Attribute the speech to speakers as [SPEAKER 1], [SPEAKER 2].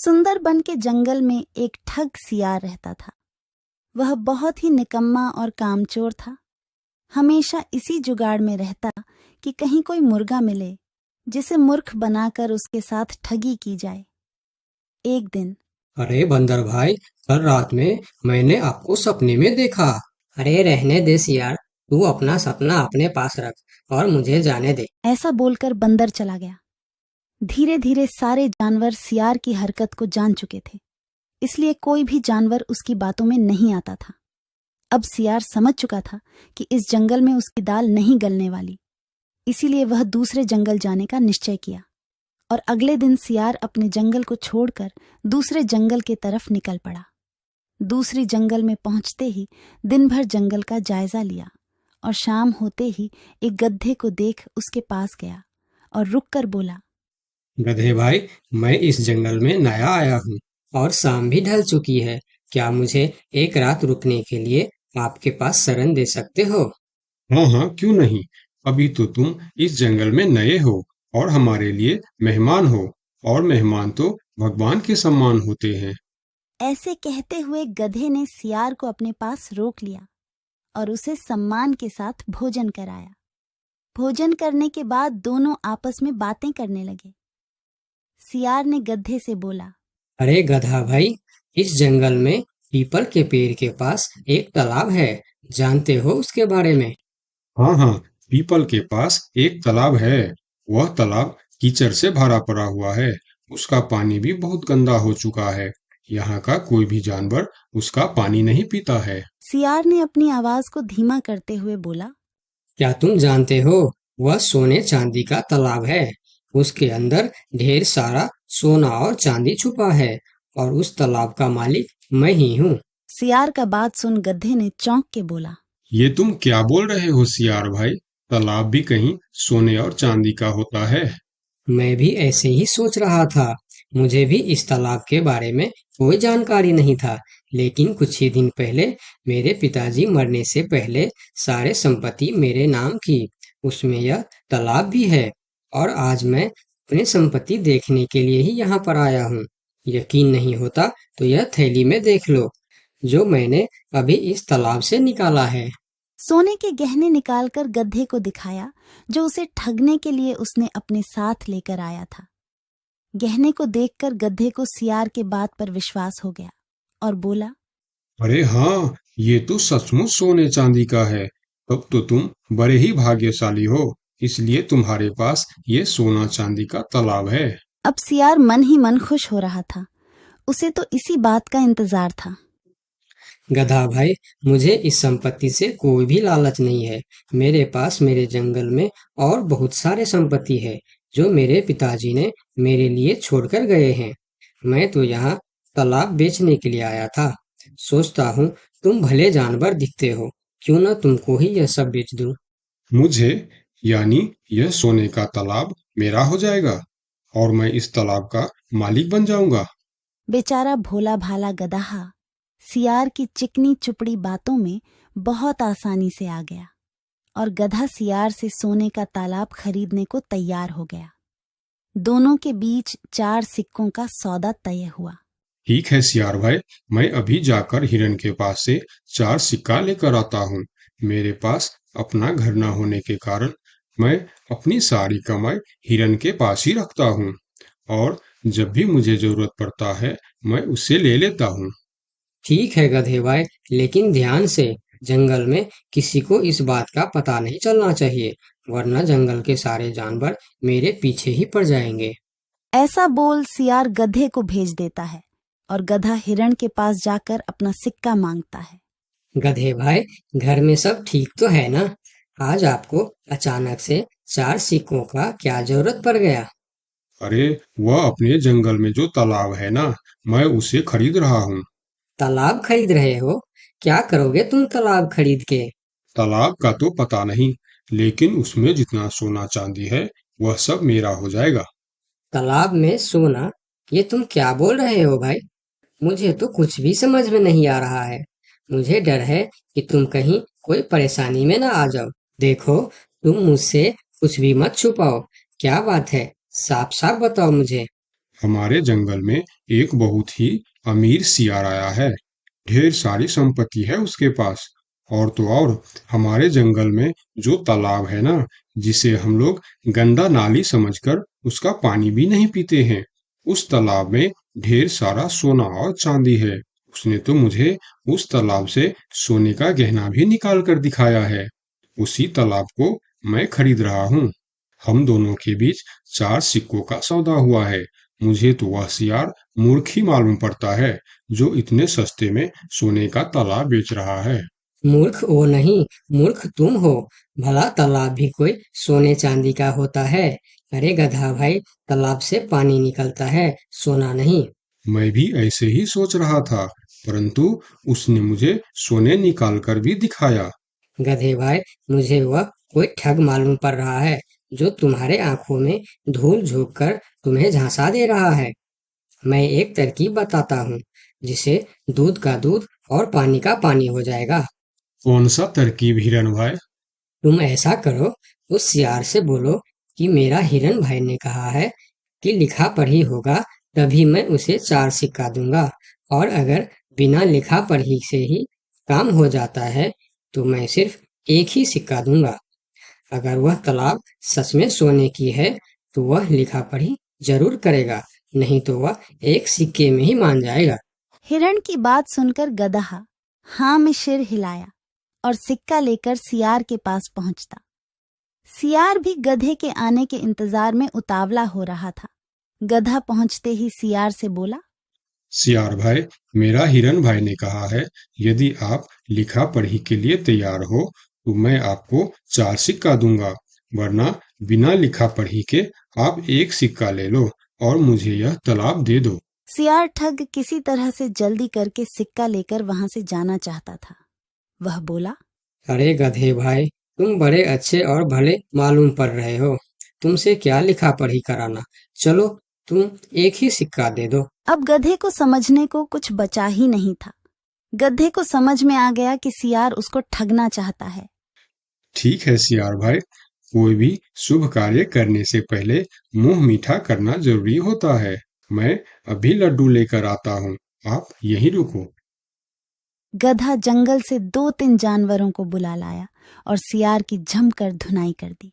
[SPEAKER 1] सुंदरबन के जंगल में एक ठग सियार रहता था। वह बहुत ही निकम्मा और कामचोर था। हमेशा इसी जुगाड़ में रहता कि कहीं कोई मुर्गा मिले जिसे मूर्ख बनाकर उसके साथ ठगी की जाए। एक दिन
[SPEAKER 2] अरे बंदर भाई, कल रात में मैंने आपको सपने में देखा। अरे रहने दे सियार, तू अपना सपना अपने पास रख और मुझे जाने दे।
[SPEAKER 1] ऐसा बोलकर बंदर चला गया। धीरे धीरे सारे जानवर सियार की हरकत को जान चुके थे, इसलिए कोई भी जानवर उसकी बातों में नहीं आता था। अब सियार समझ चुका था कि इस जंगल में उसकी दाल नहीं गलने वाली, इसीलिए वह दूसरे जंगल जाने का निश्चय किया और अगले दिन सियार अपने जंगल को छोड़कर दूसरे जंगल के तरफ निकल पड़ा। दूसरी जंगल में पहुंचते ही दिन भर जंगल का जायजा लिया और शाम होते ही एक गधे को देख उसके पास गया और रुककर बोला,
[SPEAKER 2] गधे भाई, मैं इस जंगल में नया आया हूँ और शाम भी ढल चुकी है। क्या मुझे एक रात रुकने के लिए आपके पास शरण दे सकते हो?
[SPEAKER 3] हाँ हाँ, क्यों नहीं। अभी तो तुम इस जंगल में नए हो और हमारे लिए मेहमान हो, और मेहमान तो भगवान के समान होते हैं।
[SPEAKER 1] ऐसे कहते हुए गधे ने सियार को अपने पास रोक लिया और उसे सम्मान के साथ भोजन कराया। भोजन करने के बाद दोनों आपस में बातें करने लगे। सियार ने गधे से बोला,
[SPEAKER 2] अरे गधा भाई, इस जंगल में पीपल के पेड़ के पास एक तालाब है, जानते हो उसके बारे में?
[SPEAKER 3] हाँ हाँ, पीपल के पास एक तालाब है। वह तालाब कीचड़ से भरा पड़ा हुआ है। उसका पानी भी बहुत गंदा हो चुका है। यहाँ का कोई भी जानवर उसका पानी नहीं पीता है।
[SPEAKER 1] सियार ने अपनी आवाज को धीमा करते हुए बोला,
[SPEAKER 2] क्या तुम जानते हो, वह सोने चांदी का तालाब है। उसके अंदर ढेर सारा सोना और चांदी छुपा है और उस तालाब का मालिक मैं ही हूँ।
[SPEAKER 1] सियार का बात सुन गधे ने चौंक के बोला,
[SPEAKER 3] ये तुम क्या बोल रहे हो सियार भाई? तालाब भी कहीं सोने और चांदी का होता है?
[SPEAKER 2] मैं भी ऐसे ही सोच रहा था। मुझे भी इस तालाब के बारे में कोई जानकारी नहीं था, लेकिन कुछ ही दिन पहले मेरे पिताजी मरने से पहले सारे संपत्ति मेरे नाम की। उसमें यह तालाब भी है और आज मैं अपनी संपत्ति देखने के लिए ही यहाँ पर आया हूँ। यकीन नहीं होता तो यह थैली में देख लो, जो मैंने अभी इस तालाब से निकाला है।
[SPEAKER 1] सोने के गहने निकालकर गधे को दिखाया, जो उसे ठगने के लिए उसने अपने साथ लेकर आया था। गहने को देखकर गधे को सियार के बात पर विश्वास हो गया और बोला,
[SPEAKER 3] अरे हाँ, ये तो सचमुच सोने चांदी का है। तब तो तुम बड़े ही भाग्यशाली हो, इसलिए तुम्हारे पास ये सोना चांदी का तालाब है।
[SPEAKER 1] अब सियार मन ही मन खुश हो रहा था। उसे तो इसी बात का इंतजार था।
[SPEAKER 2] गधा भाई, मुझे इस संपत्ति से कोई भी लालच नहीं है। मेरे पास मेरे जंगल में और बहुत सारे संपत्ति है, जो मेरे पिताजी ने मेरे लिए छोड़कर गए हैं। मैं तो यहाँ तालाब बेचने के लिए आया था। सोचता हूँ तुम भले जानवर दिखते हो, क्यों ना तुमको ही यह सब बेच दूं।
[SPEAKER 3] मुझे, यानी यह सोने का तालाब मेरा हो जाएगा और मैं इस तालाब का मालिक बन जाऊंगा।
[SPEAKER 1] बेचारा भोला भाला गदहा सियार की चिकनी चुपड़ी बातों में बहुत आसानी से आ गया और गधा सियार से सोने का तालाब खरीदने को तैयार हो गया। दोनों के बीच 4 सिक्कों का सौदा तय हुआ।
[SPEAKER 3] ठीक है सियार भाई, मैं अभी जाकर हिरन के पास से 4 सिक्का लेकर आता हूँ। मेरे पास अपना घर न होने के कारण मैं अपनी सारी कमाई हिरन के पास ही रखता हूँ, और जब भी मुझे जरूरत पड़ता है मैं उससे ले लेता हूँ।
[SPEAKER 2] ठीक है गधे भाई, लेकिन ध्यान से, जंगल में किसी को इस बात का पता नहीं चलना चाहिए, वरना जंगल के सारे जानवर मेरे पीछे ही पड़ जाएंगे।
[SPEAKER 1] ऐसा बोल सियार गधे को भेज देता है और गधा हिरण के पास जाकर अपना सिक्का मांगता है।
[SPEAKER 2] गधे भाई, घर में सब ठीक तो है ना? आज आपको अचानक से 4 सिक्कों का क्या जरूरत पड़ गया?
[SPEAKER 3] अरे, वह अपने जंगल में जो तालाब है ना, मैं उसे खरीद रहा हूँ।
[SPEAKER 2] तालाब खरीद रहे हो? क्या करोगे तुम तालाब खरीद के?
[SPEAKER 3] तालाब का तो पता नहीं, लेकिन उसमें जितना सोना चांदी है वह सब मेरा हो जाएगा।
[SPEAKER 2] तालाब में सोना? ये तुम क्या बोल रहे हो भाई? मुझे तो कुछ भी समझ में नहीं आ रहा है। मुझे डर है कि तुम कहीं कोई परेशानी में ना आ जाओ। देखो, तुम मुझसे कुछ भी मत छुपाओ। क्या बात है? साफ साफ बताओ मुझे।
[SPEAKER 3] हमारे जंगल में एक बहुत ही अमीर सियार आया है। ढेर सारी संपत्ति है उसके पास। और तो और हमारे जंगल में जो तालाब है ना, जिसे हम लोग गंदा नाली समझकर उसका पानी भी नहीं पीते हैं, उस तालाब में ढेर सारा सोना और चांदी है। उसने तो मुझे उस तालाब से सोने का गहना भी निकाल कर दिखाया है। उसी तालाब को मैं खरीद रहा हूँ। हम दोनों के बीच 4 सिक्कों का सौदा हुआ है। मुझे तो वह सियार मूर्ख ही मालूम पड़ता है, जो इतने सस्ते में सोने का तालाब बेच रहा है।
[SPEAKER 2] मूर्ख वो नहीं, मूर्ख तुम हो। भला तालाब भी कोई सोने चांदी का होता है? अरे गधा भाई, तालाब से पानी निकलता है, सोना नहीं।
[SPEAKER 3] मैं भी ऐसे ही सोच रहा था, परंतु उसने मुझे सोने निकाल कर भी दिखाया।
[SPEAKER 2] गधे भाई, मुझे वह कोई ठग मालूम पड़ रहा है, जो तुम्हारे आंखों में धूल झोंक कर तुम्हें झांसा दे रहा है। मैं एक तरकीब बताता हूँ, जिसे दूध का दूध और पानी का पानी हो जाएगा।
[SPEAKER 3] कौन सा तरकीब हिरन भाई?
[SPEAKER 2] तुम ऐसा करो, उस सियार से बोलो कि मेरा हिरन भाई ने कहा है कि लिखा पढ़ी होगा तभी मैं उसे 4 सिक्का दूंगा, और अगर बिना लिखा पढ़ी से ही काम हो जाता है तो मैं सिर्फ एक ही सिक्का दूंगा। अगर वह तालाब सच में सोने की है तो वह लिखा पढ़ी जरूर करेगा, नहीं तो वह एक सिक्के में ही मान जाएगा।
[SPEAKER 1] हिरण की बात सुनकर गधा हाँ में सिर हिलाया और सिक्का लेकर सियार के पास पहुंचता। सियार भी गधे के आने के इंतजार में उतावला हो रहा था। गधा पहुंचते ही सियार से बोला,
[SPEAKER 3] सियार भाई, मेरा हिरन भाई ने कहा है, यदि आप लिखा पढ़ी के लिए तैयार हो तो मैं आपको 4 सिक्का दूंगा, वरना बिना लिखा पढ़ी के आप एक सिक्का ले लो और मुझे यह तालाब दे दो।
[SPEAKER 1] सियार ठग किसी तरह से जल्दी करके सिक्का लेकर वहां से जाना चाहता था। वह बोला,
[SPEAKER 2] अरे गधे भाई, तुम बड़े अच्छे और भले मालूम पड़ रहे हो, तुमसे क्या लिखा पढ़ी कराना। चलो, तुम एक ही सिक्का दे दो।
[SPEAKER 1] अब गधे को समझने को कुछ बचा ही नहीं था। गधे को समझ में आ गया कि सियार उसको ठगना चाहता है।
[SPEAKER 3] ठीक है सियार भाई, कोई भी शुभ कार्य करने से पहले मुंह मीठा करना जरूरी होता है। मैं अभी लड्डू लेकर आता हूँ, आप यहीं रुको।
[SPEAKER 1] गधा जंगल से 2-3 जानवरों को बुला लाया और सियार की जमकर धुनाई कर दी।